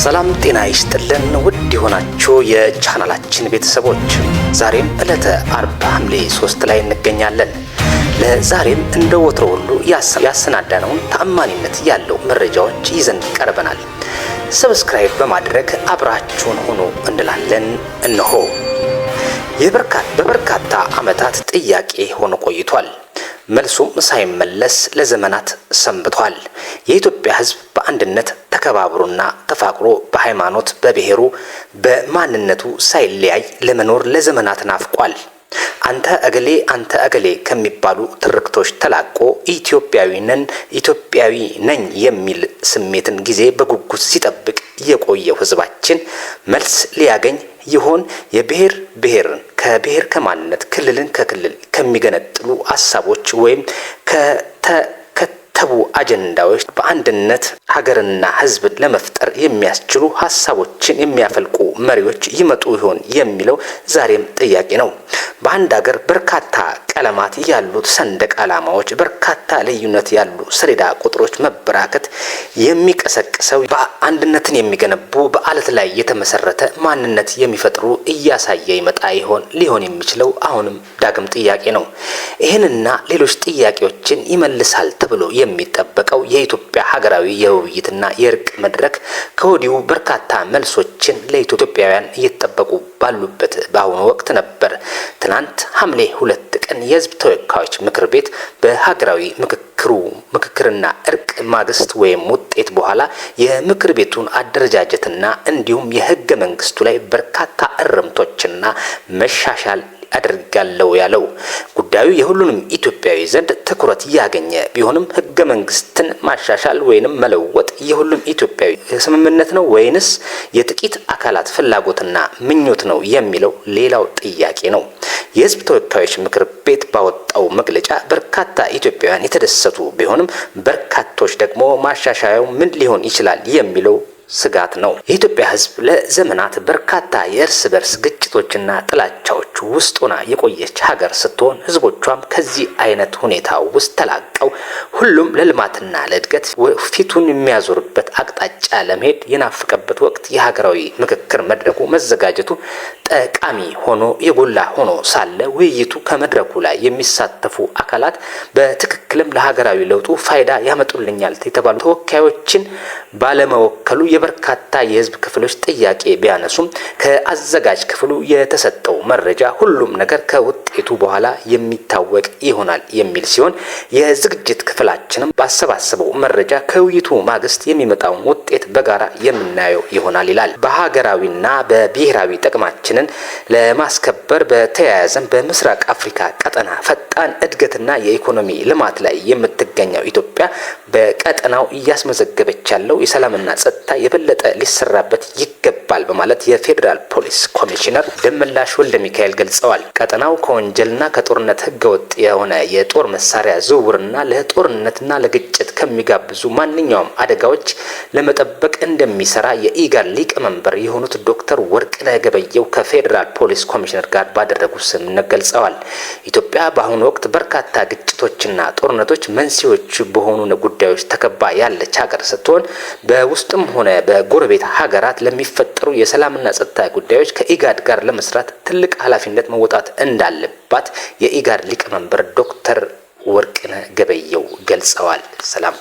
ሰላም ጤና ይስጥልን ውድ የሆናችሁ የቻናላችን ቤተሰቦች ዛሬም ዕለተ አርብ ሐምሌ 3 ላይ እንገኛለን። ለዛሬም እንደ ወትሮ ሁሉ ያሰናዳነውን ተአማኒነት ያለው መረጃዎች ይዘን ቀርበናል። ሰብስክራይብ በማድረግ አብራችሁን ሆኖ እንላለን። እነሆ በበርካታ ዓመታት ጥያቄ ሆኖ ቆይቷል። መልሱም ሳይመለስ ለዘመናት ሰንብቷል። የኢትዮጵያ ሕዝብ በአንድነት ተከባብሮና ተፋቅሮ በሃይማኖት፣ በብሔሩ፣ በማንነቱ ሳይለያይ ለመኖር ለዘመናት ናፍቋል። አንተ እገሌ ከሚባሉ ትርክቶች ተላቆ ኢትዮጵያዊ ነኝ የሚል ስሜትን ጊዜ በጉጉት ሲጠብቅ የቆየው ሕዝባችን መልስ ሊያገኝ ይሆን? ብሔርን ከብሔር፣ ከማንነት፣ ክልልን ከክልል ከሚገነጥሉ ሐሳቦች ወይም ከተቡ አጀንዳዎች በአንድነት ሀገርና ሕዝብን ለመፍጠር የሚያስችሉ ሐሳቦችን የሚያፈልቁ መሪዎች ይመጡ ይሆን የሚለው ዛሬም ጥያቄ ነው። በአንድ ሀገር በርካታ ቀለማት ያሉት ሰንደቅ ዓላማዎች፣ በርካታ ልዩነት ያሉ ሰሌዳ ቁጥሮች መበራከት የሚቀሰቅሰው በአንድነትን የሚገነቡ በአለት ላይ የተመሰረተ ማንነት የሚፈጥሩ እያሳየ ይመጣ ሊሆን የሚችለው አሁንም ዳግም ጥያቄ ነው። ይህንና ሌሎች ጥያቄዎችን ይመልሳል ተብሎ የሚጠበቀው የኢትዮጵያ ሀገራዊ የውይይትና የእርቅ መድረክ ከወዲሁ በርካታ መልሶችን ለኢትዮጵያውያን እየተጠበቁ ባሉበት በአሁኑ ወቅት ነበር። ትናንት ሐምሌ 2 ቀን የሕዝብ ተወካዮች ምክር ቤት በሀገራዊ ምክክርና እርቅ ማግስት ወይም ውጤት በኋላ የምክር ቤቱን አደረጃጀትና እንዲሁም የሕገ መንግስቱ ላይ በርካታ እርምቶችና መሻሻል አድርጋለሁ ያለው ጉዳዩ የሁሉንም ኢትዮጵያዊ ዘንድ ትኩረት ያገኘ ቢሆንም ሕገ መንግስትን ማሻሻል ወይንም መለወጥ የሁሉም ኢትዮጵያዊ ስምምነት ነው ወይንስ የጥቂት አካላት ፍላጎትና ምኞት ነው የሚለው ሌላው ጥያቄ ነው። የሕዝብ ተወካዮች ምክር ቤት ባወጣው መግለጫ በርካታ ኢትዮጵያውያን የተደሰቱ ቢሆንም በርካቶች ደግሞ ማሻሻያው ምን ሊሆን ይችላል የሚለው ስጋት ነው። የኢትዮጵያ ሕዝብ ለዘመናት በርካታ የእርስ በርስ ግጭቶችና ጥላቻዎች ውስጥ ሆና የቆየች ሀገር ስትሆን ሕዝቦቿም ከዚህ አይነት ሁኔታ ውስጥ ተላቀው ሁሉም ለልማትና ለእድገት ፊቱን የሚያዞርበት አቅጣጫ ለመሄድ የናፈቀበት ወቅት የሀገራዊ ምክክር መድረኩ መዘጋጀቱ ጠቃሚ ሆኖ የጎላ ሆኖ ሳለ ውይይቱ ከመድረኩ ላይ የሚሳተፉ አካላት በትክክልም ለሀገራዊ ለውጡ ፋይዳ ያመጡልኛል የተባሉ ተወካዮችን ባለመወከሉ የበርካታ የህዝብ ክፍሎች ጥያቄ ቢያነሱም ከአዘጋጅ ክፍሉ የተሰጠው መረጃ ሁሉም ነገር ከውጤቱ በኋላ የሚታወቅ ይሆናል የሚል ሲሆን የዝግጅት ክፍላችንም ባሰባሰበው መረጃ ከውይይቱ ማግስት የሚመጣውን ውጤት በጋራ የምናየው ይሆናል ይላል። በሀገራዊና በብሔራዊ ጥቅማችንን ለማስከበር በተያያዘም በምስራቅ አፍሪካ ቀጠና ፈጣን እድገትና የኢኮኖሚ ልማት ላይ የምትገኘው ኢትዮጵያ በቀጠናው እያስመዘገበች ያለው የሰላምና ጸጥታ የበለጠ ሊሰራበት ይገባል በማለት የፌዴራል ፖሊስ ኮሚሽነር ደመላሽ ወልደ ሚካኤል ገልጸዋል። ቀጠናው ከወንጀልና ከጦርነት ህገወጥ የሆነ የጦር መሳሪያ ዝውውርና ለጦርነትና ለግጭት ከሚጋብዙ ማንኛውም አደጋዎች ለመጠበቅ እንደሚሰራ የኢጋድ ሊቀመንበር የሆኑት ዶክተር ወርቅነህ ገበየሁ ከፌዴራል ፖሊስ ኮሚሽነር ጋር ባደረጉት ስምምነት ገልጸዋል። ኢትዮጵያ በአሁኑ ወቅት በርካታ ግጭቶችና ጦርነቶች መንስኤዎች በሆኑ ጉዳዮች ተከባ ያለች ሀገር ስትሆን በውስጥም ሆነ በጎረቤት ሀገራት ለሚፈጠሩ የሰላምና ጸጥታ ጉዳዮች ከኢጋድ ጋር ለመስራት ትልቅ ኃላፊነት መወጣት እንዳለባት የኢጋድ ሊቀመንበር ዶክተር ወርቅነህ ገበየሁ ገልጸዋል። ሰላም